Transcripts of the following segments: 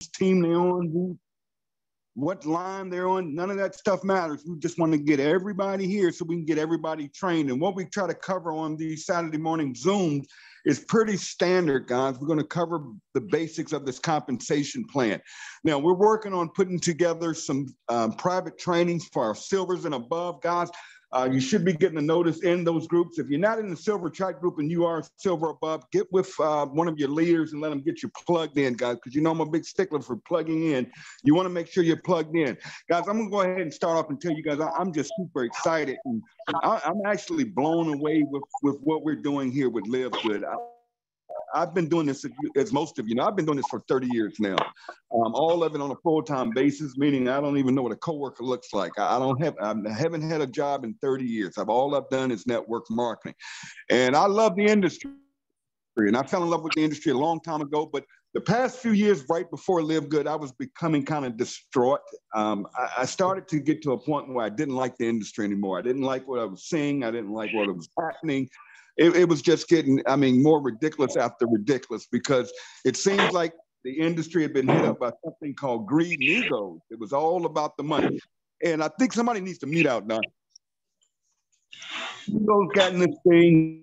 team they're on, what line they're on, none of that stuff matters. We just want to get everybody here so we can get everybody trained. And what we try to cover on these Saturday morning Zooms is pretty standard, guys. We're going to cover the basics of this compensation plan. Now, we're working on putting together some private trainings for our silvers and above, guys. You should be getting a notice in those groups. If you're not in the silver chat group and you are silver above, get with one of your leaders and let them get you plugged in, guys, because you know I'm a big stickler for plugging in. You want to make sure you're plugged in. Guys, I'm going to go ahead and start off and tell you guys, I'm just super excited. And I'm actually blown away with what we're doing here with LiveGood. I've been doing this, as most of you know, I've been doing this for 30 years now. All of it on a full-time basis, meaning I don't even know what a coworker looks like. I haven't had a job in 30 years. All I've done is network marketing. And I love the industry. And I fell in love with the industry a long time ago, but the past few years, right before LiveGood, I was becoming kind of distraught. I started to get to a point where I didn't like the industry anymore. I didn't like what I was seeing. I didn't like what was happening. It was just getting, more ridiculous after ridiculous, because it seems like the industry had been hit up by something called greed and ego. It was all about the money. And I think somebody needs to mute out now. Ego's gotten this thing.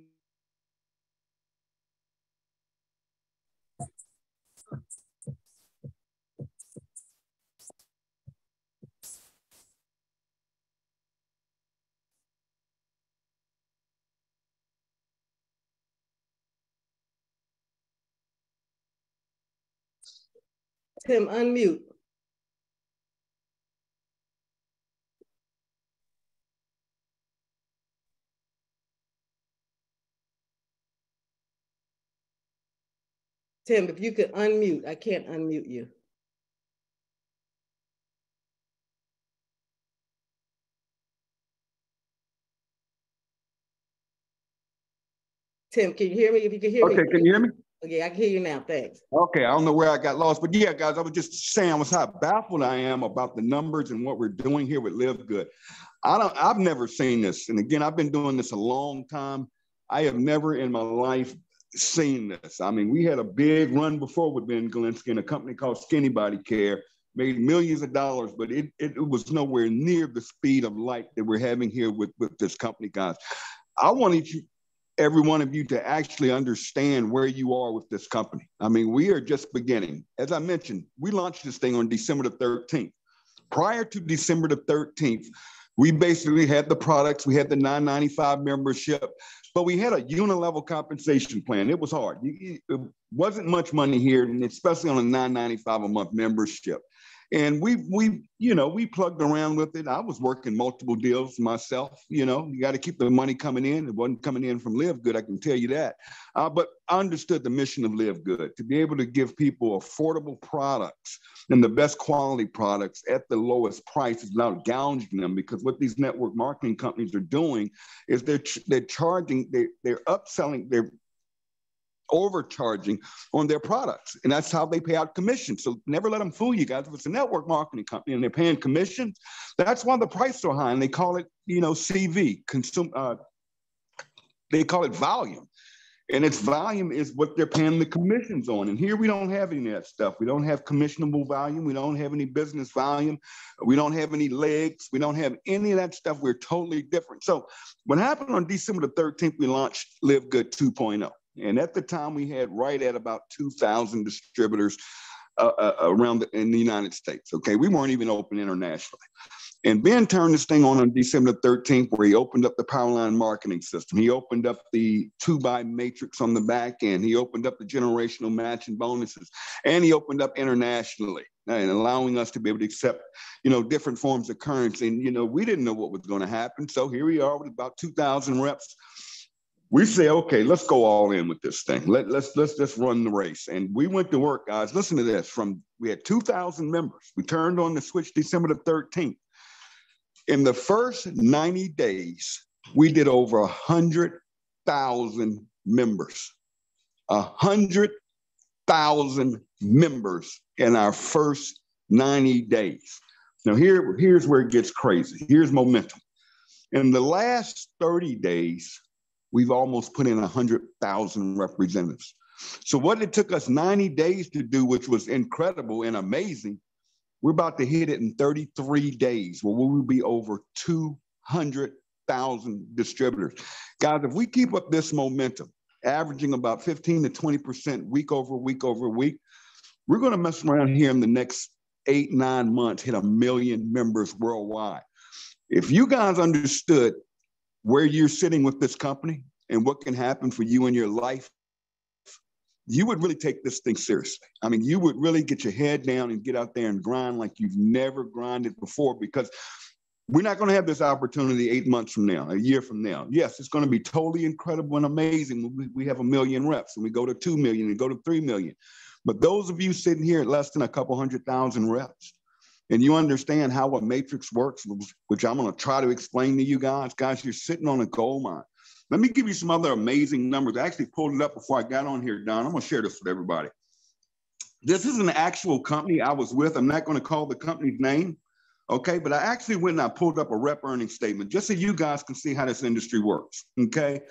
Tim, unmute. Tim, if you could unmute, I can't unmute you. Tim, can you hear me? If you can hear me. Okay, can you hear me? Okay, I can hear you now, thanks. Okay, I don't know where I got lost, but yeah, guys, I was just saying how baffled I am about the numbers and what we're doing here with LiveGood. I've never seen this. And again, I've been doing this a long time. I have never in my life seen this. We had a big run before with Ben Galinsky and a company called Skinny Body Care, made millions of dollars, but it was nowhere near the speed of light that we're having here with this company, guys. I wanted every one of you to actually understand where you are with this company. We are just beginning. As I mentioned, we launched this thing on December the 13th. Prior to December the 13th, we basically had the products, we had the $9.95 membership, but we had a unilevel compensation plan. It was hard. It wasn't much money here, and especially on a $9.95 a month membership. And we plugged around with it. I was working multiple deals myself. You got to keep the money coming in. It wasn't coming in from LiveGood, I can tell you that. But I understood the mission of LiveGood, to be able to give people affordable products and the best quality products at the lowest prices without gouging them. Because what these network marketing companies are doing is they're charging, they're upselling, they're overcharging on their products, and that's how they pay out commissions. So never let them fool you guys. If it's a network marketing company and they're paying commissions, that's why the price is so high, and they call it CV, they call it volume, and its volume is what they're paying the commissions on. And here we don't have any of that stuff. We don't have commissionable volume. We don't have any business volume. We don't have any legs. We don't have any of that stuff. We're totally different. So what happened on December the 13th, we launched LiveGood 2.0. And at the time, we had right at about 2,000 distributors around in the United States. Okay, we weren't even open internationally. And Ben turned this thing on December 13th, where he opened up the Powerline marketing system. He opened up the 2-by matrix on the back end. He opened up the generational matching bonuses, and he opened up internationally, and allowing us to be able to accept, different forms of currency. And, we didn't know what was going to happen. So here we are with about 2,000 reps. We say, okay, let's go all in with this thing. Let's just run the race. And we went to work, guys. Listen to this. We had 2,000 members. We turned on the switch December the 13th. In the first 90 days, we did over 100,000 members. 100,000 members in our first 90 days. Now, here's where it gets crazy. Here's momentum. In the last 30 days, we've almost put in 100,000 representatives. So what it took us 90 days to do, which was incredible and amazing, we're about to hit it in 33 days, where we will be over 200,000 distributors. Guys, if we keep up this momentum, averaging about 15 to 20% week over week over week, we're going to mess around here in the next 8-9 months, hit 1 million members worldwide. If you guys understood where you're sitting with this company and what can happen for you in your life, you would really take this thing seriously. I mean, you would really get your head down and get out there and grind like you've never grinded before, because we're not going to have this opportunity 8 months from now, a year from now. Yes, it's going to be totally incredible and amazing when we have 1 million reps and we go to 2 million and go to 3 million. But those of you sitting here at less than a couple 100,000 reps, and you understand how a matrix works, which I'm going to try to explain to you guys, you're sitting on a gold mine. Let me give you some other amazing numbers. I actually pulled it up before I got on here, Don. I'm going to share this with everybody. This is an actual company I was with. I'm not going to call the company's name, okay? But I actually went and I pulled up a rep earnings statement just so you guys can see how this industry works, okay?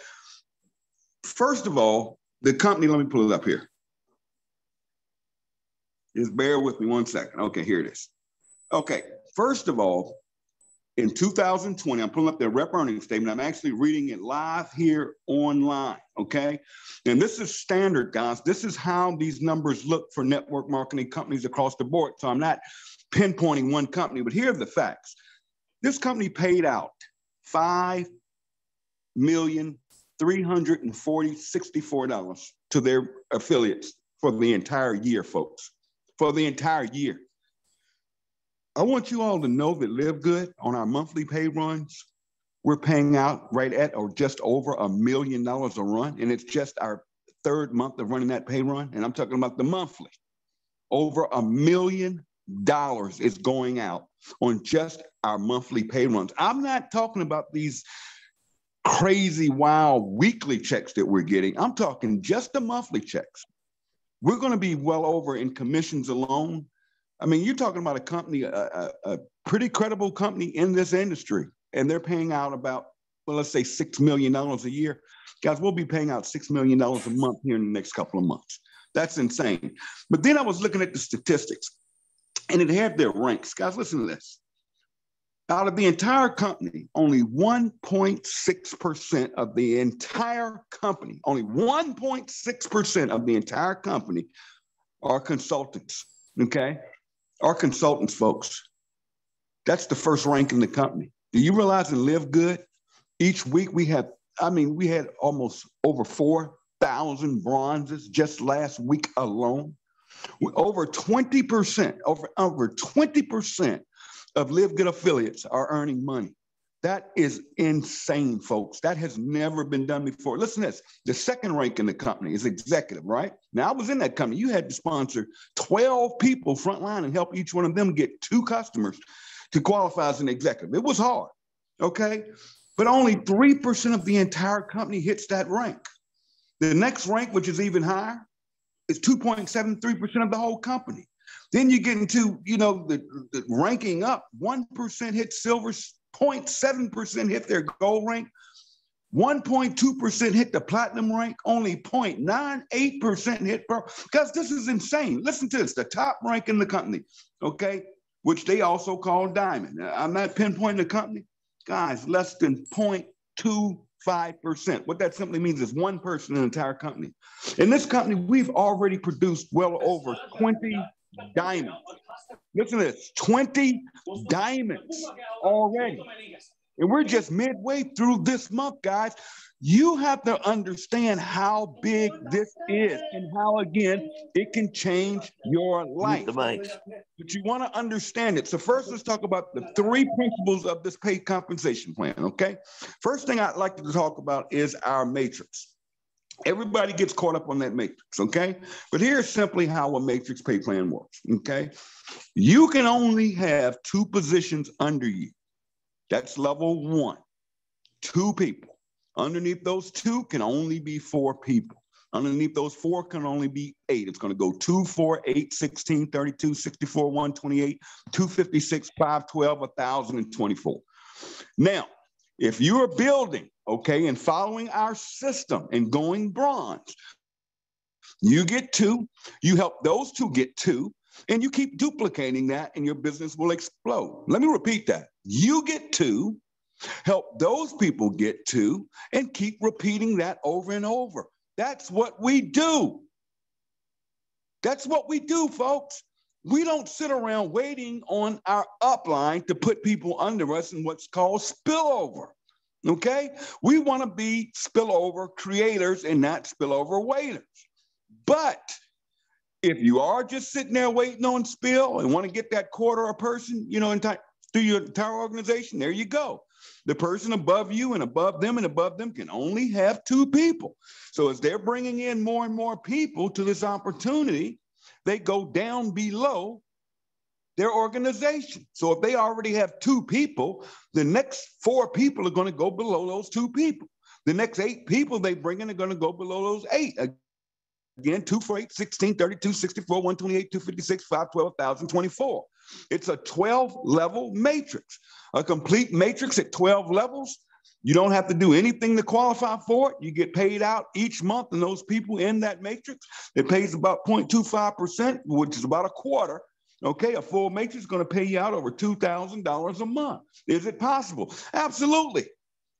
First of all, the company, let me pull it up here. Just bear with me 1 second. Okay, here it is. Okay, first of all, in 2020, I'm pulling up their rep earnings statement. I'm actually reading it live here online, okay? And this is standard, guys. This is how these numbers look for network marketing companies across the board. So I'm not pinpointing one company, but here are the facts. This company paid out $5,364,000 to their affiliates for the entire year, folks, for the entire year. I want you all to know that LiveGood, on our monthly pay runs, we're paying out right at or just over $1 million a run. And it's just our 3rd month of running that pay run. And I'm talking about the monthly. Over $1 million is going out on just our monthly pay runs. I'm not talking about these crazy, wild weekly checks that we're getting. I'm talking just the monthly checks. We're going to be well over in commissions alone. I mean, you're talking about a company, a pretty credible company in this industry, and they're paying out about, well, let's say $6 million a year. Guys, we'll be paying out $6 million a month here in the next couple of months. That's insane. But then I was looking at the statistics, and it had their ranks. Guys, listen to this. Out of the entire company, only 1.6% of the entire company, only 1.6% of the entire company are consultants, okay? Are consultants, folks. That's the first rank in the company. Do you realize in LiveGood, each week we had almost over 4,000 bronzes just last week alone. Over 20% of LiveGood affiliates are earning money. That is insane, folks. That has never been done before. Listen to this. The second rank in the company is executive, right? Now, I was in that company. You had to sponsor 12 people frontline and help each one of them get 2 customers to qualify as an executive. It was hard, okay? But only 3% of the entire company hits that rank. The next rank, which is even higher, is 2.73% of the whole company. Then you get into, the ranking up. 1% hit silver, 0.7% hit their gold rank, 1.2% hit the platinum rank, only 0.98% hit pro. Because this is insane. Listen to this, the top rank in the company, okay, which they also call diamond. I'm not pinpointing the company. Guys, less than 0.25%. What that simply means is one person in the entire company. In this company, we've already produced well over 20 diamonds. Listen to this, 20 diamonds already. And we're just midway through this month, guys. You have to understand how big this is and how, again, it can change your life. But you want to understand it. So first, let's talk about the 3 principles of this paid compensation plan, okay? First thing I'd like to talk about is our matrix. Everybody gets caught up on that matrix, okay? But here's simply how a matrix pay plan works, okay? You can only have 2 positions under you. That's level 1, 2 people. Underneath those 2 can only be 4 people. Underneath those 4 can only be 8. It's going to go 2, 4, 8, 16, 32, 64, 128, 256, 512, 1,024. Now, if you are building, okay, and following our system and going bronze, You get 2, you help those 2 get 2, and you keep duplicating that and your business will explode. Let me repeat that. You get 2, help those people get 2, and keep repeating that over and over. That's what we do. That's what we do, folks. We don't sit around waiting on our upline to put people under us in what's called spillover, okay? We want to be spillover creators and not spillover waiters. But if you are just sitting there waiting on spill and want to get that quarter a person, you know, through your entire organization, there you go. The person above you and above them can only have 2 people. So as they're bringing in more and more people to this opportunity, they go down below their organization. So if they already have 2 people, the next 4 people are going to go below those 2 people. The next 8 people they bring in are going to go below those 8. Again, 2 for 8, 16, 32, 64, 128, 256, 512, 1,024. It's a 12-level matrix, a complete matrix at 12 levels. You don't have to do anything to qualify for it. You get paid out each month, and those people in that matrix, it pays about 0.25%, which is about a quarter. Okay, a full matrix is going to pay you out over $2,000 a month. Is it possible? Absolutely.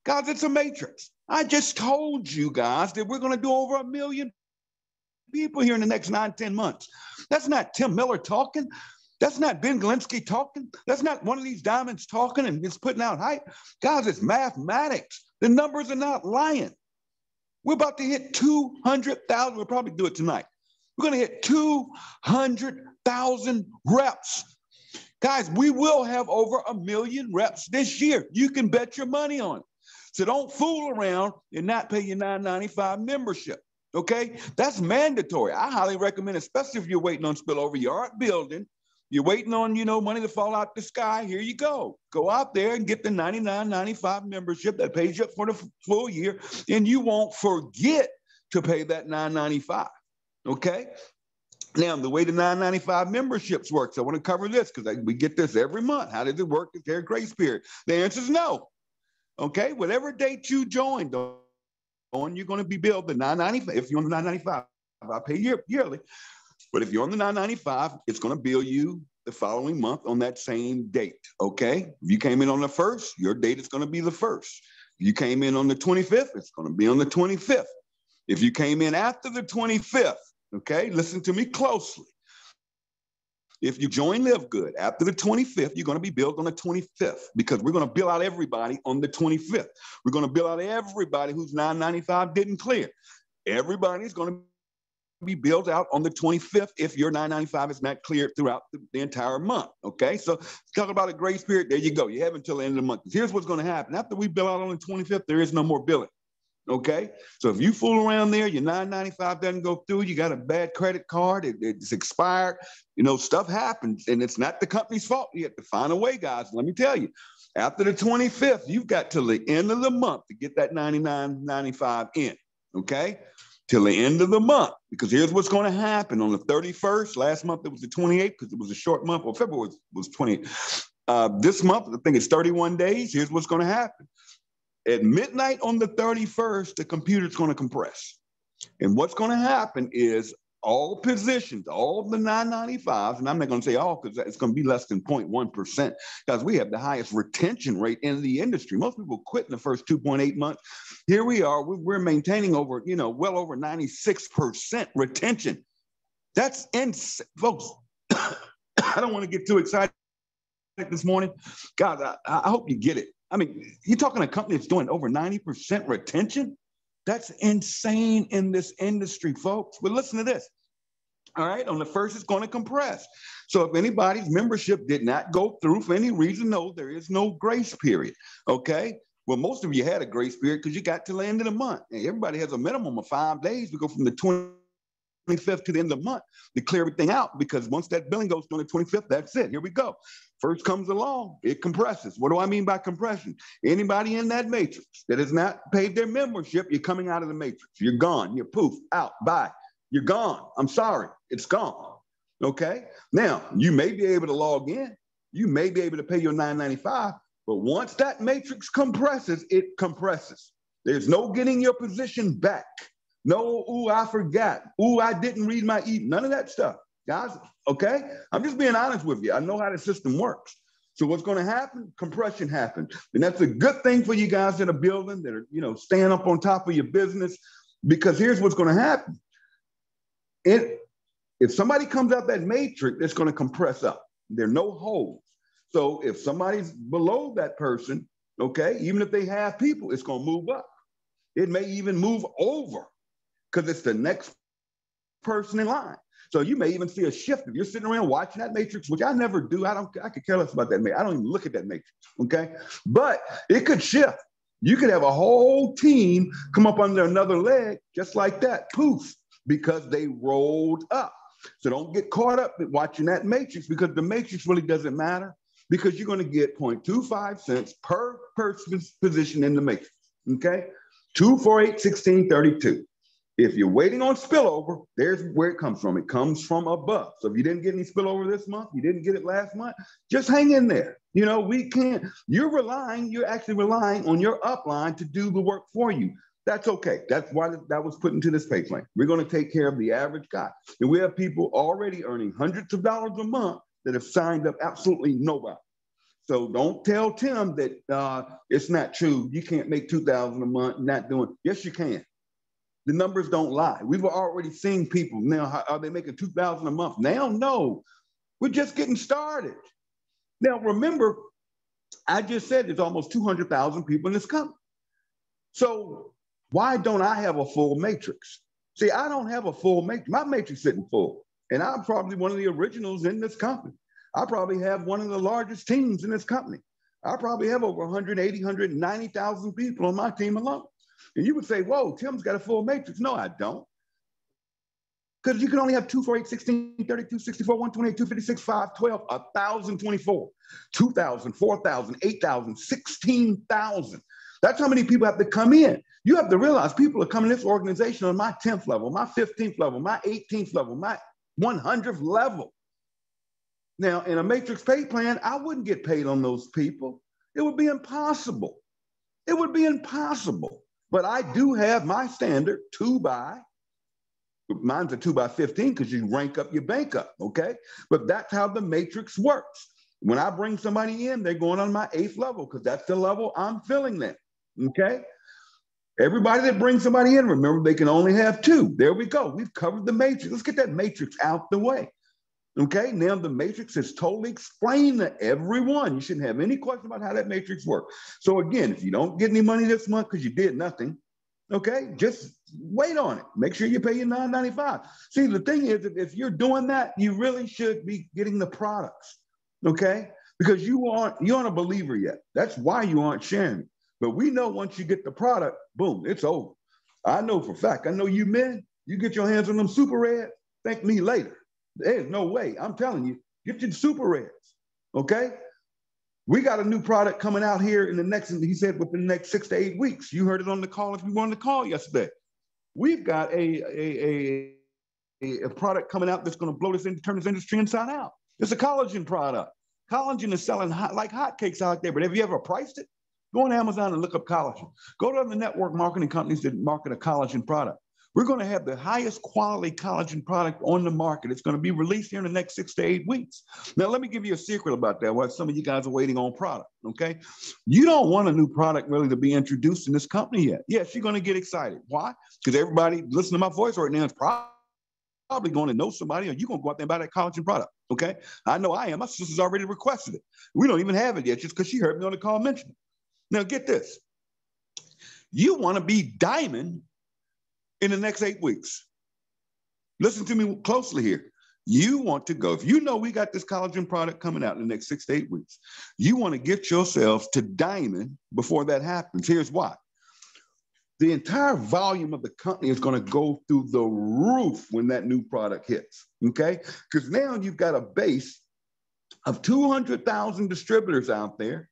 Guys, it's a matrix. I just told you guys that we're going to do over 1 million people here in the next 9-10 months. That's not Tim Miller talking. That's not Ben Galinsky talking. That's not one of these diamonds talking and just putting out hype. Guys, it's mathematics. The numbers are not lying. We're about to hit 200,000. We'll probably do it tonight. We're going to hit 200,000 reps. Guys, we will have over 1 million reps this year. You can bet your money on it. So don't fool around and not pay your $9.95 membership. Okay? That's mandatory. I highly recommend, especially if you're waiting on spillover, you aren't building. You're waiting on, you know, money to fall out the sky. Here you go. Go out there and get the $99.95 membership that pays you up for the full year, and you won't forget to pay that $9.95. Okay? Now, the way the $9.95 memberships works, I want to cover this because we get this every month. How does it work? Is there a grace period? The answer is no. Okay? Whatever date you joined on, you're going to be billed the $9.95. If you're on the $9.95, I pay yearly. But if you're on the $9.95, it's going to bill you the following month on that same date, okay? If you came in on the 1st, your date is going to be the 1st. If you came in on the 25th, it's going to be on the 25th. If you came in after the 25th, okay, listen to me closely. If you join LiveGood after the 25th, you're going to be billed on the 25th because we're going to bill out everybody on the 25th. We're going to bill out everybody whose $9.95 didn't clear. Everybody's going to be billed out on the 25th if your $9.95 is not cleared throughout the entire month, okay? So talk about a grace period, there you go. You have until the end of the month. Here's what's going to happen. After we bill out on the 25th, there is no more billing, okay? So if you fool around there, your $9.95 doesn't go through, you got a bad credit card, it's expired, you know, stuff happens, and it's not the company's fault. You have to find a way, guys. Let me tell you, after the 25th, you've got till the end of the month to get that $99.95 in, okay? Till the end of the month, because here's what's going to happen on the 31st. Last month it was the 28th because it was a short month. Well, February was 28. This month, I think it's 31 days. Here's what's going to happen. At midnight on the 31st, the computer's going to compress. And what's going to happen is all positions, all the $9.95s, and I'm not going to say all because it's going to be less than 0.1% because we have the highest retention rate in the industry. Most people quit in the first 2.8 months. Here we are. We're maintaining over, you know, well over 96% retention. That's insane, folks. I don't want to get too excited this morning. God, I hope you get it. I mean, you're talking a company that's doing over 90% retention? That's insane in this industry, folks. But listen to this. All right, on the 1st, it's going to compress. So if anybody's membership did not go through for any reason, no, there is no grace period, okay? Well, most of you had a grace period because you got to the end of the month. And everybody has a minimum of 5 days. We go from the 25th to the end of the month to clear everything out because once that billing goes on the 25th, that's it. Here we go. First comes along, it compresses. What do I mean by compression? Anybody in that matrix that has not paid their membership, you're coming out of the matrix. You're gone. You're poof, out, bye. You're gone. I'm sorry. It's gone. Okay? Now, you may be able to log in. You may be able to pay your $9.95, but once that matrix compresses, it compresses. There's no getting your position back. No, ooh, I forgot. Ooh, I didn't read my email. None of that stuff. Guys, okay? I'm just being honest with you. I know how the system works. So what's going to happen? Compression happens. And that's a good thing for you guys that are building, that are, staying up on top of your business, because here's what's going to happen. If somebody comes out that matrix, it's going to compress up. There are no holes. So if somebody's below that person, okay, even if they have people, it's going to move up. It may even move over because it's the next person in line. So you may even see a shift if you're sitting around watching that matrix, which I never do. I could care less about that matrix. I don't even look at that matrix, okay? But it could shift. You could have a whole team come up under another leg just like that, poof, because they rolled up. So don't get caught up in watching that matrix, because the matrix really doesn't matter, because you're going to get 0.25 cents per person's position in the matrix, okay? 2, 4, 8, 16, 32. If you're waiting on spillover, there's where it comes from. It comes from above. So if you didn't get any spillover this month, you didn't get it last month, just hang in there. You're actually relying on your upline to do the work for you. That's okay. That's why that was put into this pay plan. We're going to take care of the average guy. And we have people already earning hundreds of dollars a month that have signed up absolutely nobody. So don't tell Tim that it's not true. You can't make $2,000 a month, not doing. Yes, you can. The numbers don't lie. We've already seen people now. Are they making $2,000 a month now? No, we're just getting started. Now, remember, I just said there's almost 200,000 people in this company. So why don't I have a full matrix? See, I don't have a full matrix. My matrix isn't full. And I'm probably one of the originals in this company. I probably have one of the largest teams in this company. I probably have over 180, 190,000 people on my team alone. And you would say, whoa, Tim's got a full matrix. No, I don't. Because you can only have 2, 4, 8, 16, 32, 64, 128, 256, 5, 12, 1,024, 2,000, 4,000, 8,000, 16,000. That's how many people have to come in. You have to realize people are coming to this organization on my 10th level, my 15th level, my 18th level, my 100th level. Now, in a matrix pay plan, I wouldn't get paid on those people. It would be impossible. It would be impossible. But I do have my standard 2 by, mine's a 2 by 15 because you rank up your bank up, okay? But that's how the matrix works. When I bring somebody in, they're going on my 8th level because that's the level I'm filling them, okay? Everybody that brings somebody in, remember, they can only have 2. There we go. We've covered the matrix. Let's get that matrix out the way. Okay, now the matrix is totally explained to everyone. You shouldn't have any question about how that matrix works. So again, if you don't get any money this month because you did nothing, okay, just wait on it. Make sure you pay your $9.95. See, the thing is, if you're doing that, you really should be getting the products, okay? Because you aren't a believer yet. That's why you aren't sharing it. But we know once you get the product, boom, it's over. I know for a fact. I know you men, you get your hands on them super reds, thank me later. There's no way. I'm telling you, get your super reds, okay? We got a new product coming out here in the next, he said, within the next 6 to 8 weeks. You heard it on the call if you wanted to call yesterday. We've got a product coming out that's going to blow turn this industry inside out. It's a collagen product. Collagen is selling like hotcakes out there, but have you ever priced it? Go on Amazon and look up collagen. Go to the network marketing companies that market a collagen product. We're going to have the highest quality collagen product on the market. It's going to be released here in the next 6 to 8 weeks. Now, let me give you a secret about that, while some of you guys are waiting on product, okay? You don't want a new product really to be introduced in this company yet. Yes, you're going to get excited. Why? Because everybody listening to my voice right now is probably going to know somebody, or you're going to go out there and buy that collagen product, okay? I know I am. My sister's already requested it. We don't even have it yet just because she heard me on the call mention it. Now, get this. You want to be diamond in the next 8 weeks. Listen to me closely here. You want to go, if you know we got this collagen product coming out in the next 6 to 8 weeks, you want to get yourselves to diamond before that happens. Here's why. The entire volume of the company is going to go through the roof when that new product hits, okay? Because now you've got a base of 200,000 distributors out there,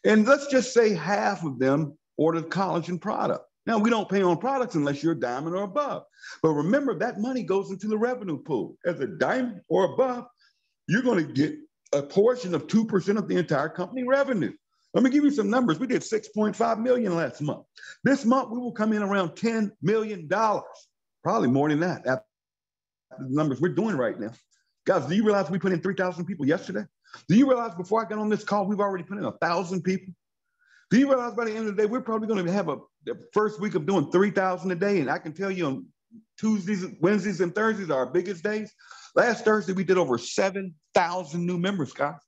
and let's just say half of them ordered collagen product. Now, we don't pay on products unless you're a diamond or above. But remember, that money goes into the revenue pool. As a diamond or above, you're going to get a portion of 2% of the entire company revenue. Let me give you some numbers. We did $6.5 million last month. This month, we will come in around $10 million. Probably more than that. After the numbers we're doing right now. Guys, do you realize we put in 3,000 people yesterday? Do you realize before I got on this call, we've already put in 1,000 people? Do you realize by the end of the day, we're probably going to have the first week of doing 3,000 a day? And I can tell you on Tuesdays, Wednesdays, and Thursdays are our biggest days. Last Thursday, we did over 7,000 new members, guys.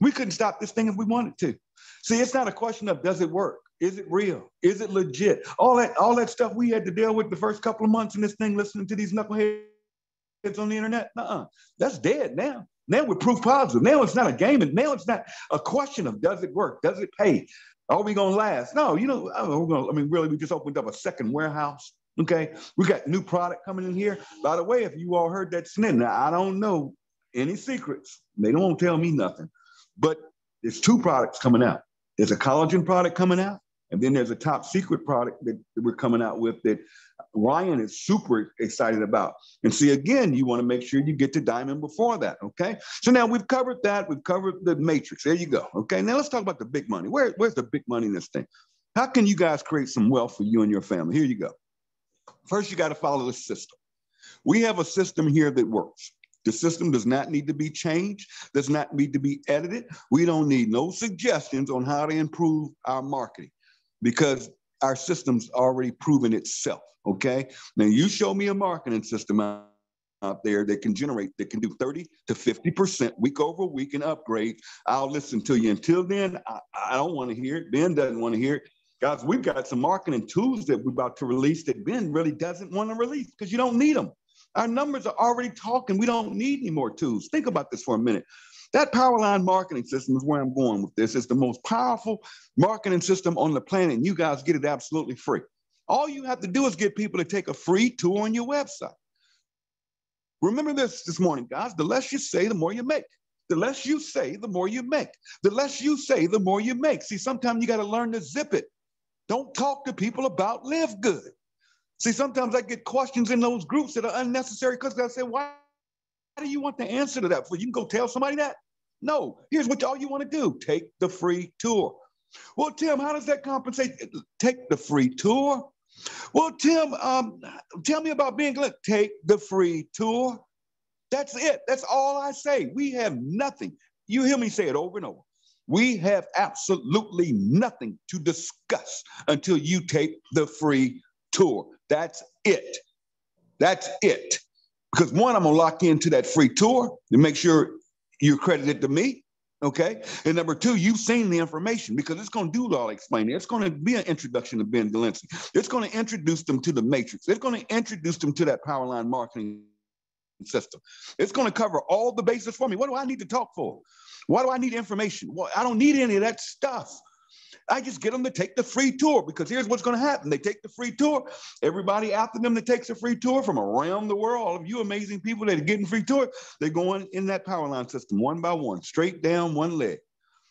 We couldn't stop this thing if we wanted to. See, it's not a question of does it work? Is it real? Is it legit? All that stuff we had to deal with the first couple of months in this thing, listening to these knuckleheads on the internet. That's dead now. Now we're proof positive. Now it's not a game. And now it's not a question of does it work? Does it pay? Are we going to last? No, really, we just opened up a second warehouse. Okay. We got new product coming in here. By the way, if you all heard that snit, now I don't know any secrets. They don't tell me nothing, but there's two products coming out. There's a collagen product coming out. And then there's a top secret product that we're coming out with that Ryan is super excited about. And see, again, you want to make sure you get to diamond before that, okay? So now we've covered that. We've covered the matrix. There you go, okay? Now let's talk about the big money. Where's the big money in this thing? How can you guys create some wealth for you and your family? Here you go. First, you got to follow the system. We have a system here that works. The system does not need to be changed, does not need to be edited. We don't need no suggestions on how to improve our marketing, because our system's already proven itself, okay? Now you show me a marketing system out there that can do 30 to 50% week over week and upgrade. I'll listen to you. Until then, I don't want to hear it. Ben doesn't want to hear it. Guys, we've got some marketing tools that we're about to release that Ben really doesn't want to release because you don't need them. Our numbers are already talking. We don't need any more tools. Think about this for a minute. That Powerline marketing system is where I'm going with this. It's the most powerful marketing system on the planet, and you guys get it absolutely free. All you have to do is get people to take a free tour on your website. Remember this morning, guys. The less you say, the more you make. The less you say, the more you make. The less you say, the more you make. See, sometimes you got to learn to zip it. Don't talk to people about LiveGood. See, sometimes I get questions in those groups that are unnecessary because I say, why do you want the answer to that? You can go tell somebody that? No, here's what all you want to do. Take the free tour. Well, Tim, how does that compensate? Take the free tour. Well, Tim, tell me about being glad. Take the free tour. That's it. That's all I say. We have nothing. You hear me say it over and over. We have absolutely nothing to discuss until you take the free tour. That's it. That's it. Because one, I'm going to lock into that free tour to make sure you're credited to me, okay? And number two, you've seen the information because it's going to do all explaining. It's going to be an introduction to Ben Delancey. It's going to introduce them to the matrix. It's going to introduce them to that Powerline marketing system. It's going to cover all the bases for me. What do I need to talk for? Why do I need information? Well, I don't need any of that stuff. I just get them to take the free tour because here's what's going to happen. They take the free tour. Everybody after them that takes a free tour from around the world, all of you amazing people that are getting free tour, they're going in that Powerline system one by one, straight down one leg.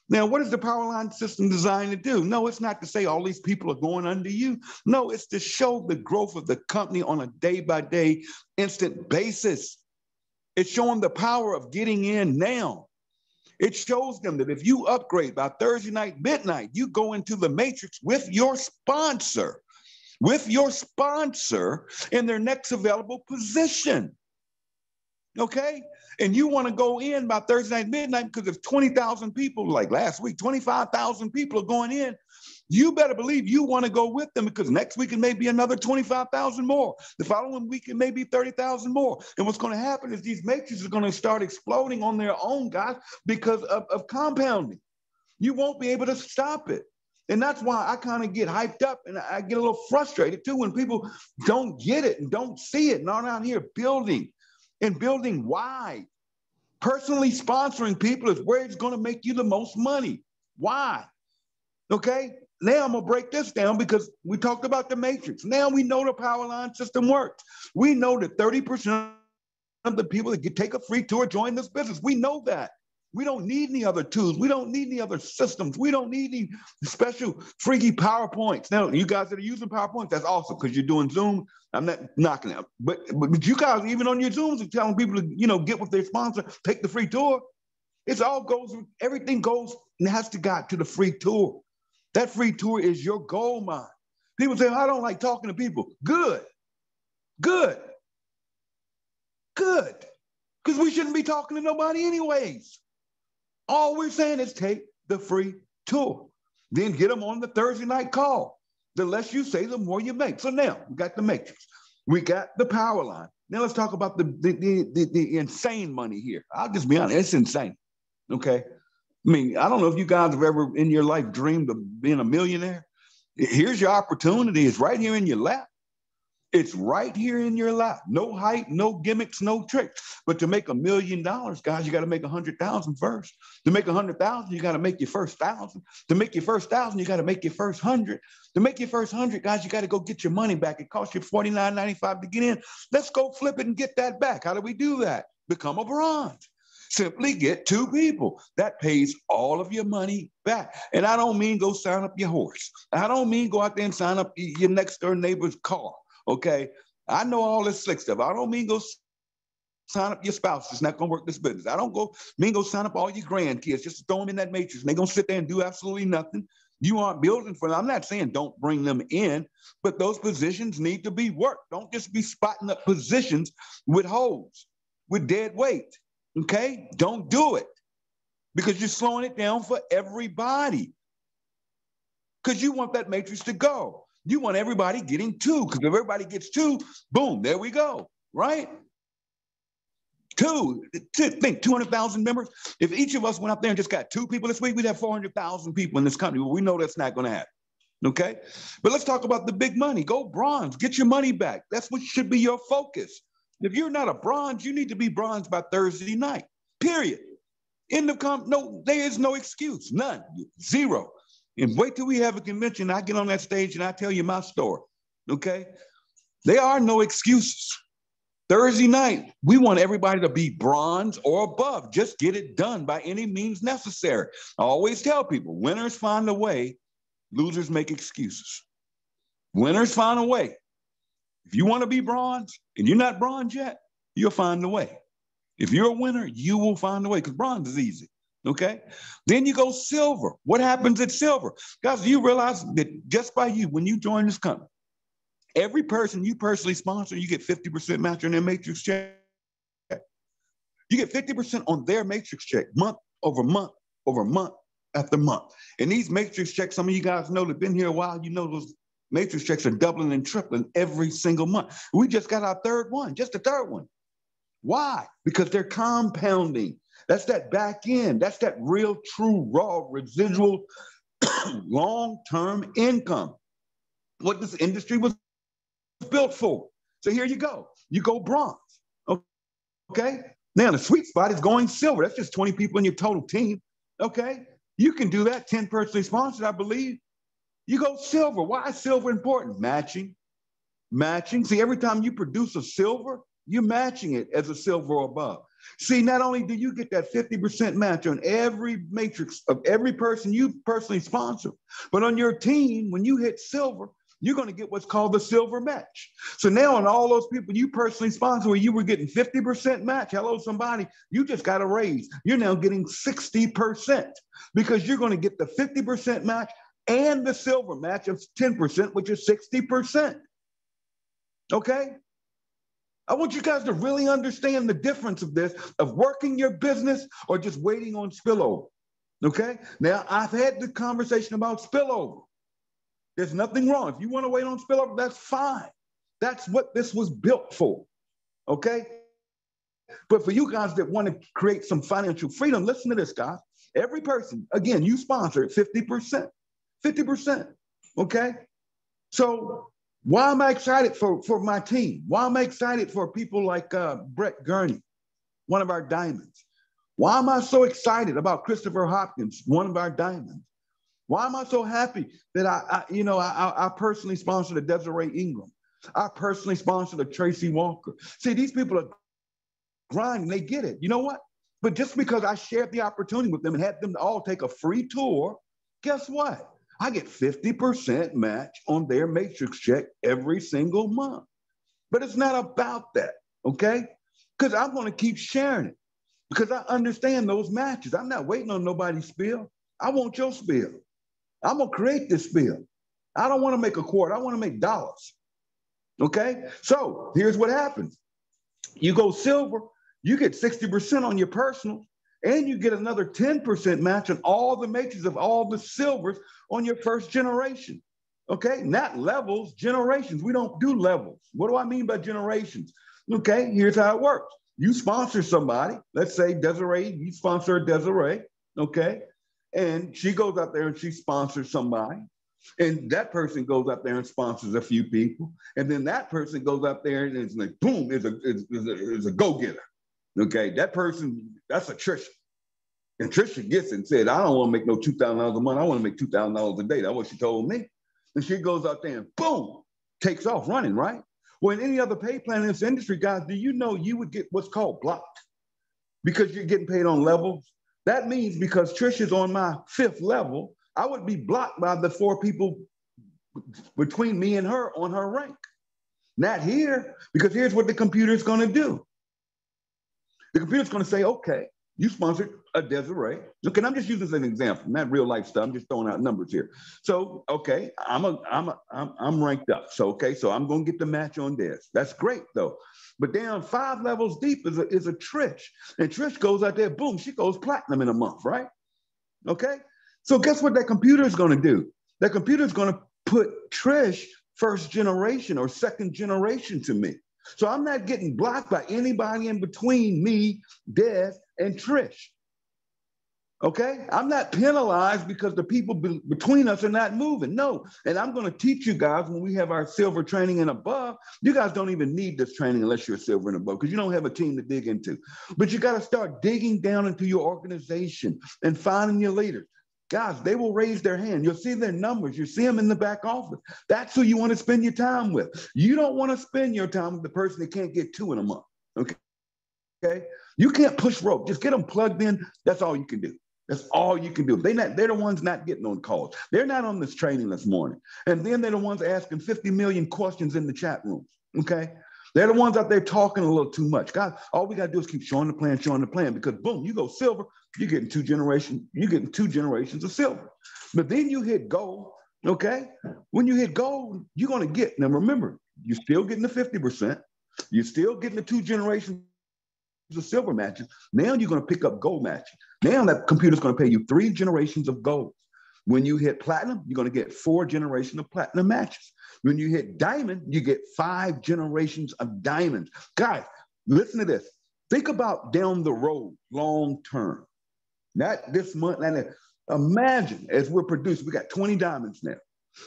Now, what is the Powerline system designed to do? No, it's not to say all these people are going under you. No, it's to show the growth of the company on a day-by-day instant basis. It's showing the power of getting in now. It shows them that if you upgrade by Thursday night, midnight, you go into the matrix with your sponsor in their next available position. Okay? And you want to go in by Thursday night, midnight, because if 20,000 people, like last week, 25,000 people are going in, you better believe you want to go with them because next week it may be another 25,000 more. The following week it may be 30,000 more. And what's going to happen is these matrices are going to start exploding on their own, guys, because of compounding. You won't be able to stop it. And that's why I kind of get hyped up and I get a little frustrated too when people don't get it and don't see it and aren't out here building and building wide. Personally sponsoring people is where it's going to make you the most money. Why? Okay? Now I'm going to break this down because we talked about the matrix. Now we know the Powerline system works. We know that 30% of the people that take a free tour join this business. We know that. We don't need any other tools. We don't need any other systems. We don't need any special freaky PowerPoints. Now, you guys that are using PowerPoints, that's awesome because you're doing Zoom. I'm not knocking it. But you guys, even on your Zooms, are telling people to, get with their sponsor, take the free tour. Everything goes and has to get to the free tour. That free tour is your gold mine. People say, I don't like talking to people. Good. Good. Because we shouldn't be talking to nobody anyways. All we're saying is take the free tour. Then get them on the Thursday night call. The less you say, the more you make. So now we got the matrix. We got the power line. Now let's talk about the insane money here. I'll just be honest, it's insane. Okay. I mean, I don't know if you guys have ever in your life dreamed of being a millionaire. Here's your opportunity. It's right here in your lap. It's right here in your lap. No hype, no gimmicks, no tricks. But to make $1 million, guys, you got to make 100,000 first. To make 100,000, you got to make your first 1,000. To make your first 1,000, you got to make your first 100. To make your first 100, guys, you got to go get your money back. It costs you $49.95 to get in. Let's go flip it and get that back. How do we do that? Become a bronze. Simply get 2 people. That pays all of your money back. And I don't mean go sign up your horse. I don't mean go out there and sign up your next door neighbor's car. Okay, I know all this slick stuff. I don't mean go sign up your spouse. It's not going to work this business. I don't mean go sign up all your grandkids just to throw them in that matrix. And they're going to sit there and do absolutely nothing. You aren't building for them. I'm not saying don't bring them in, but those positions need to be worked. Don't just be spotting up positions with holes, with dead weight. Okay, don't do it because you're slowing it down for everybody because you want that matrix to go. You want everybody getting 2, because if everybody gets 2, boom, there we go, right? 2, think 200,000 members. If each of us went up there and just got 2 people this week, we'd have 400,000 people in this country. Well, we know that's not going to happen, okay? But let's talk about the big money. Go bronze, get your money back. That's what should be your focus. If you're not a bronze, you need to be bronze by Thursday night, period. End of no, there is no excuse, none, 0. And wait till we have a convention. I get on that stage and I tell you my story, okay? There are no excuses. Thursday night, we want everybody to be bronze or above. Just get it done by any means necessary. I always tell people, winners find a way, losers make excuses. Winners find a way. If you want to be bronze and you're not bronze yet, you'll find a way. If you're a winner, you will find a way because bronze is easy. Okay, then you go silver. What happens at silver? Guys, do you realize that just by you, when you join this company, every person you personally sponsor, you get 50% match on their matrix check. You get 50% on their matrix check, month over month over month after month. And these matrix checks, some of you guys know that have been here a while, you know those matrix checks are doubling and tripling every single month. We just got our 3rd one, just the 3rd one. Why? Because they're compounding. That's that back end. That's that real, true, raw, residual, long-term income. What this industry was built for. So here you go. You go bronze. Okay? Now the sweet spot is going silver. That's just 20 people in your total team. Okay? You can do that. 10 personally sponsored, I believe. You go silver. Why is silver important? Matching. Matching. See, every time you produce a silver, you're matching it as a silver or above. See, not only do you get that 50% match on every matrix of every person you personally sponsor, but on your team, when you hit silver, you're going to get what's called the silver match. So now on all those people you personally sponsor where you were getting 50% match, hello, somebody, you just got a raise. You're now getting 60% because you're going to get the 50% match and the silver match of 10%, which is 60%. Okay? I want you guys to really understand the difference of this, of working your business or just waiting on spillover, okay? Now, I've had the conversation about spillover. There's nothing wrong. If you want to wait on spillover, that's fine. That's what this was built for, okay? But for you guys that want to create some financial freedom, listen to this, guys. Every person, again, you sponsor 50%, 50%, okay? So why am I excited for my team? Why am I excited for people like Brett Gurney, one of our diamonds? Why am I so excited about Christopher Hopkins, one of our diamonds? Why am I so happy that I personally sponsored a Desiree Ingram? I personally sponsored a Tracy Walker. See, these people are grinding, they get it. You know what? But just because I shared the opportunity with them and had them all take a free tour, guess what? I get 50% match on their matrix check every single month. But it's not about that, okay? Because I'm going to keep sharing it because I understand those matches. I'm not waiting on nobody's spiel. I want your spiel. I'm going to create this spiel. I don't want to make a quarter. I want to make dollars, okay? So here's what happens. You go silver, you get 60% on your personal, and you get another 10% match on all the matrix of all the silvers on your first generation. Okay, not levels, generations. We don't do levels. What do I mean by generations? Okay, here's how it works. You sponsor somebody, let's say Desiree, you sponsor Desiree, okay? And she goes out there and she sponsors somebody. And that person goes out there and sponsors a few people. And then that person goes out there and it's like, boom, is a go-getter. Okay, that person, that's a Trisha. And Trisha gets it and said, I don't want to make no $2,000 a month. I want to make $2,000 a day. That's what she told me. And she goes out there and boom, takes off running, right? Well, in any other pay plan in this industry, guys, do you know you would get what's called blocked because you're getting paid on levels? That means because Trisha's on my 5th level, I would be blocked by the 4 people between me and her on her rank. Not here, because here's what the computer's going to do. The computer's going to say, okay, you sponsored a Desiree. Look, and I'm just using this as an example, not real life stuff. I'm just throwing out numbers here. So, okay, I'm ranked up. So, okay, so I'm going to get the match on this. That's great, though. But down 5 levels deep is a Trish. And Trish goes out there, boom, she goes platinum in a month, right? Okay? So guess what that computer is going to do? That computer is going to put Trish first generation or second generation to me. So I'm not getting blocked by anybody in between me, Des, and Trish. Okay? I'm not penalized because the people between us are not moving. No. And I'm going to teach you guys when we have our silver training and above. You guys don't even need this training unless you're silver and above because you don't have a team to dig into. But you got to start digging down into your organization and finding your leaders. Guys, they will raise their hand. You'll see their numbers. You see them in the back office. That's who you want to spend your time with. You don't want to spend your time with the person that can't get 2 in a month. Okay? You can't push rope. Just get them plugged in. That's all you can do. That's all you can do. They're the ones not getting on calls. They're not on this training this morning. And then they're the ones asking 50 million questions in the chat rooms. Okay? They're the ones out there talking a little too much. God, all we got to do is keep showing the plan, because boom, you go silver, you're getting 2 generations of silver. But then you hit gold, okay? When you hit gold, you're going to get, now remember, you're still getting the 50%. You're still getting the 2 generations of silver matches. Now you're going to pick up gold matches. Now that computer's going to pay you 3 generations of gold. When you hit platinum, you're going to get 4 generations of platinum matches. When you hit diamond, you get 5 generations of diamonds. Guys, listen to this. Think about down the road, long term. Not this month. Imagine as we're producing, we got 20 diamonds now.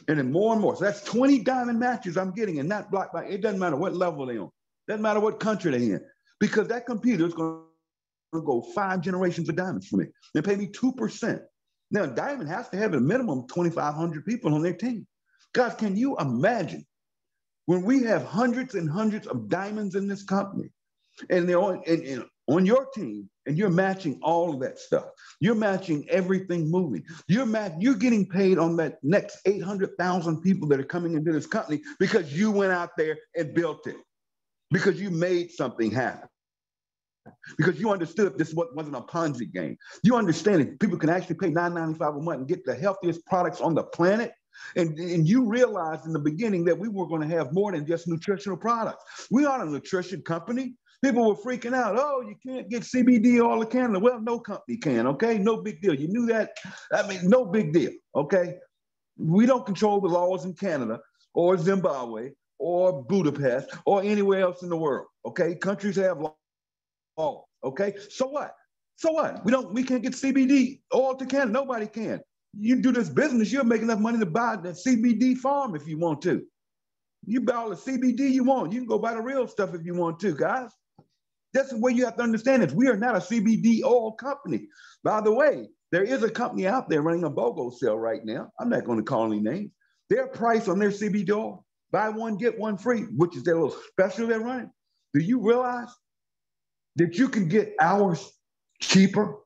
And then more and more. So that's 20 diamond matches I'm getting and not blocked by, it doesn't matter what level they're on. Doesn't matter what country they're in. Because that computer is going to go 5 generations of diamonds for me and pay me 2%. Now, Diamond has to have a minimum of 2,500 people on their team. Guys, can you imagine when we have hundreds and hundreds of diamonds in this company and they're on your team and you're matching all of that stuff. You're matching everything moving. You're getting paid on that next 800,000 people that are coming into this company because you went out there and built it, because you made something happen. Because you understood this wasn't a Ponzi game. You understand it. People can actually pay $9.95 a month and get the healthiest products on the planet. And you realized in the beginning that we were going to have more than just nutritional products. We are a nutrition company. People were freaking out. Oh, you can't get CBD all in Canada. Well, no company can, okay? No big deal. You knew that? I mean, no big deal, okay? We don't control the laws in Canada or Zimbabwe or Budapest or anywhere else in the world, okay? Countries have laws. Oh, okay. So what? So what? We can't get CBD all to Canada. Nobody can. You do this business, you'll make enough money to buy the CBD farm if you want to. You buy all the CBD you want. You can go buy the real stuff if you want to, guys. That's the way you have to understand it. We are not a CBD oil company. By the way, there is a company out there running a BOGO sale right now. I'm not going to call any names. Their price on their CBD oil, buy one, get one free, which is their little special they're running. Do you realize that you can get hours cheaper?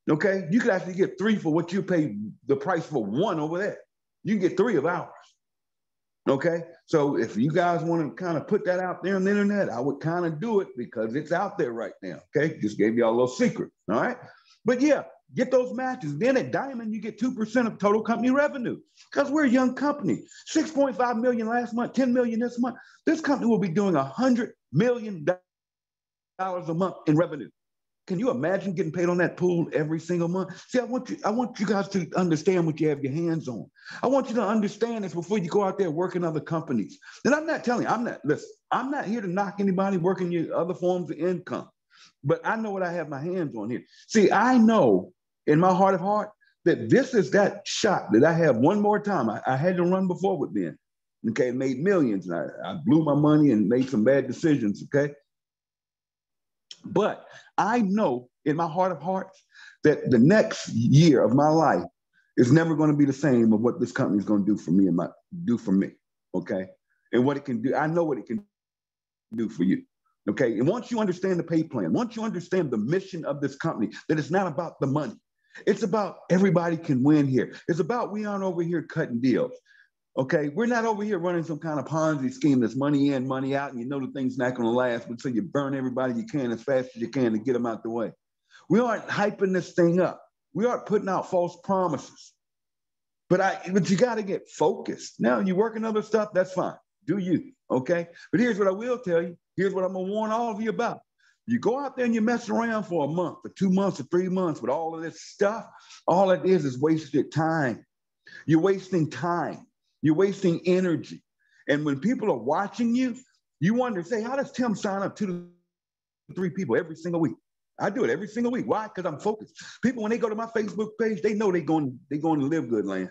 Okay, you can actually get 3 for what you pay the price for 1 over there. You can get 3 of ours. Okay, so if you guys want to kind of put that out there on the internet, I would kind of do it because it's out there right now. Okay, just gave y'all a little secret. All right, but yeah, get those matches. Then at Diamond, you get 2% of total company revenue because we're a young company. 6.5 million last month, 10 million this month. This company will be doing $100 million a month in revenue. Can you imagine getting paid on that pool every single month? See, I want you guys to understand what you have your hands on. I want you to understand this before you go out there working other companies. And I'm not telling you, listen, I'm not here to knock anybody working your other forms of income, but I know what I have my hands on here. See, I know in my heart of heart that this is that shot that I have one more time. I had to run before with Ben, okay, made millions, and I blew my money and made some bad decisions, okay? But I know in my heart of hearts that the next year of my life is never going to be the same of what this company is going to do for me, okay? And what it can do, I know what it can do for you, okay? And once you understand the pay plan, once you understand the mission of this company, that it's not about the money. It's about everybody can win here. It's about we aren't over here cutting deals. Okay, we're not over here running some kind of Ponzi scheme that's money in, money out, and you know the thing's not going to last, but so you burn everybody you can as fast as you can to get them out the way. We aren't hyping this thing up. We aren't putting out false promises. But you got to get focused. Now, you working other stuff, that's fine. Do you, okay? But here's what I will tell you. Here's what I'm going to warn all of you about. You go out there and you mess around for a month, or 2 months, or 3 months with all of this stuff, all it is wasted time. You're wasting time. You're wasting energy. And when people are watching you, you wonder, say, how does Tim sign up 2 to 3 people every single week? I do it every single week. Why? Because I'm focused. People, when they go to my Facebook page, they know they're going to LiveGood land.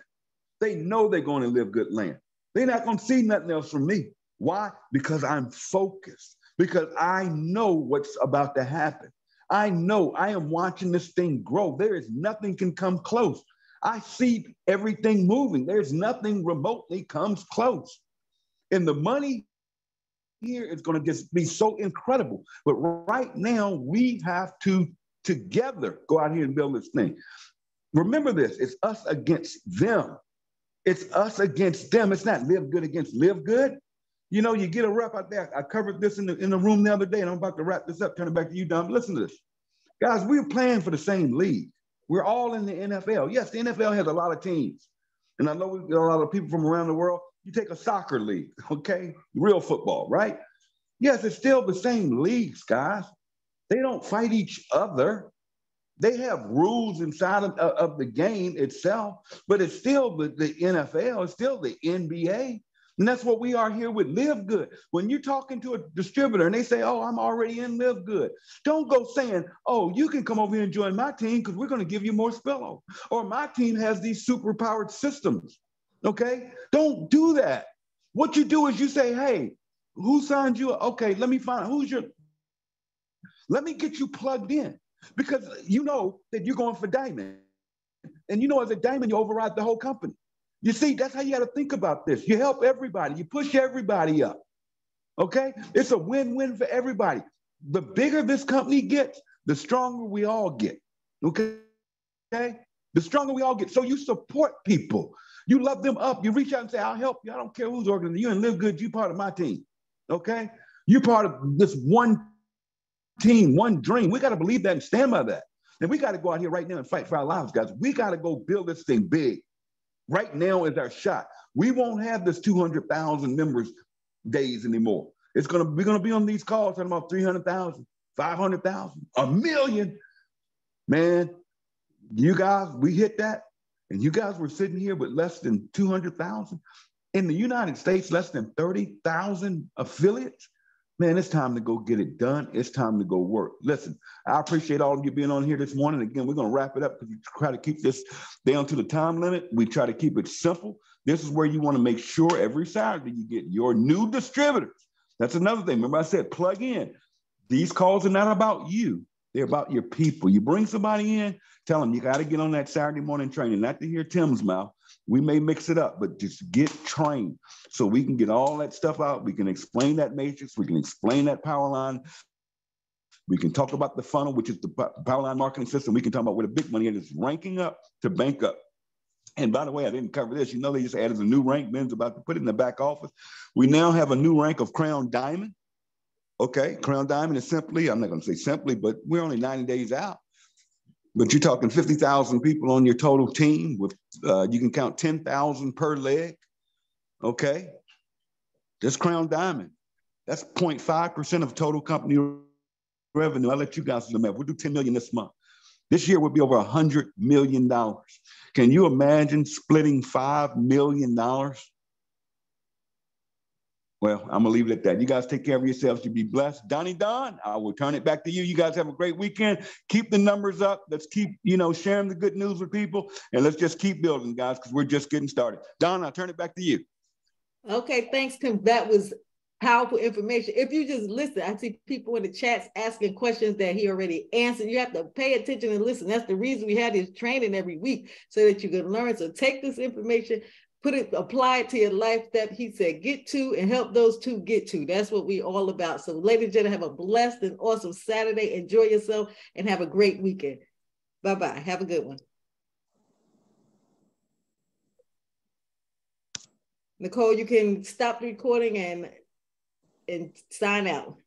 They know they're going to LiveGood land. They're not going to see nothing else from me. Why? Because I'm focused. Because I know what's about to happen. I know I am watching this thing grow. There is nothing can come close. I see everything moving. There's nothing remotely comes close. And the money here is going to just be so incredible. But right now, we have to together go out here and build this thing. Remember this, it's us against them. It's us against them. It's not LiveGood against LiveGood. You know, you get a rep out there. I covered this in the room the other day, and I'm about to wrap this up, turn it back to you, Don. Listen to this. Guys, we're playing for the same league. We're all in the NFL. Yes, the NFL has a lot of teams. And I know we've got a lot of people from around the world. You take a soccer league, okay? Real football, right? Yes, it's still the same leagues, guys. They don't fight each other. They have rules inside of the game itself, but it's still the NFL. It's still the NBA. And that's what we are here with LiveGood. When you're talking to a distributor and they say, oh, I'm already in LiveGood, don't go saying, oh, you can come over here and join my team because we're going to give you more spillover. Or my team has these superpowered systems, okay? Don't do that. What you do is you say, hey, who signed you? Okay, let me find let me get you plugged in because you know that you're going for diamond. And you know as a diamond, you override the whole company. You see, that's how you got to think about this. You help everybody. You push everybody up, okay? It's a win-win for everybody. The bigger this company gets, the stronger we all get, okay? The stronger we all get. So you support people. You love them up. You reach out and say, I'll help you. I don't care who's organizing. You and LiveGood, you're part of my team, okay? You're part of this one team, one dream. We got to believe that and stand by that. And we got to go out here right now and fight for our lives, guys. We got to go build this thing big. Right now is our shot. We won't have this 200,000 members days anymore. We're going to be on these calls talking about 300,000, 500,000, 1 million. Man, you guys, we hit that. And you guys were sitting here with less than 200,000. In the United States, less than 30,000 affiliates. Man, it's time to go get it done. It's time to go work. Listen, I appreciate all of you being on here this morning. Again, we're going to wrap it up because we try to keep this down to the time limit. We try to keep it simple. This is where you want to make sure every Saturday you get your new distributors. That's another thing. Remember I said plug in. These calls are not about you. They're about your people. You bring somebody in, tell them you got to get on that Saturday morning training, not to hear Tim's mouth. We may mix it up, but just get trained so we can get all that stuff out. We can explain that matrix. We can explain that power line. We can talk about the funnel, which is the power line marketing system. We can talk about where the big money is ranking up to bank up. And by the way, I didn't cover this. You know, they just added a new rank. Ben's about to put it in the back office. We now have a new rank of Crown Diamond. Okay, Crown Diamond is simply, I'm not going to say simply, but we're only 90 days out. But you're talking 50,000 people on your total team with, you can count 10,000 per leg, okay? Just Crown Diamond. That's 0.5% of total company revenue. I'll let you guys do the math. We'll do 10 million this month. This year will be over $100 million. Can you imagine splitting $5 million? Well, I'm gonna leave it at that. You guys take care of yourselves. You be blessed. Donnie Don, I will turn it back to you. You guys have a great weekend. Keep the numbers up. Let's keep, sharing the good news with people, and let's just keep building, guys, because we're just getting started. Don, I'll turn it back to you. Okay, thanks, Tim. That was powerful information. If you just listen, I see people in the chats asking questions that he already answered. You have to pay attention and listen. That's the reason we have this training every week, so that you can learn. So take this information, apply it to your life that he said get to, and help those two get to. That's what we're all about. So ladies and gentlemen, have a blessed and awesome Saturday. Enjoy yourself and have a great weekend. Bye-bye. Have a good one. Nicole, you can stop the recording and sign out.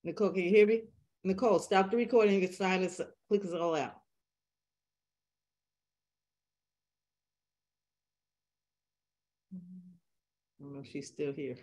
Nicole, can you hear me? Nicole, stop the recording. You can sign this, click this all out. I don't know if she's still here.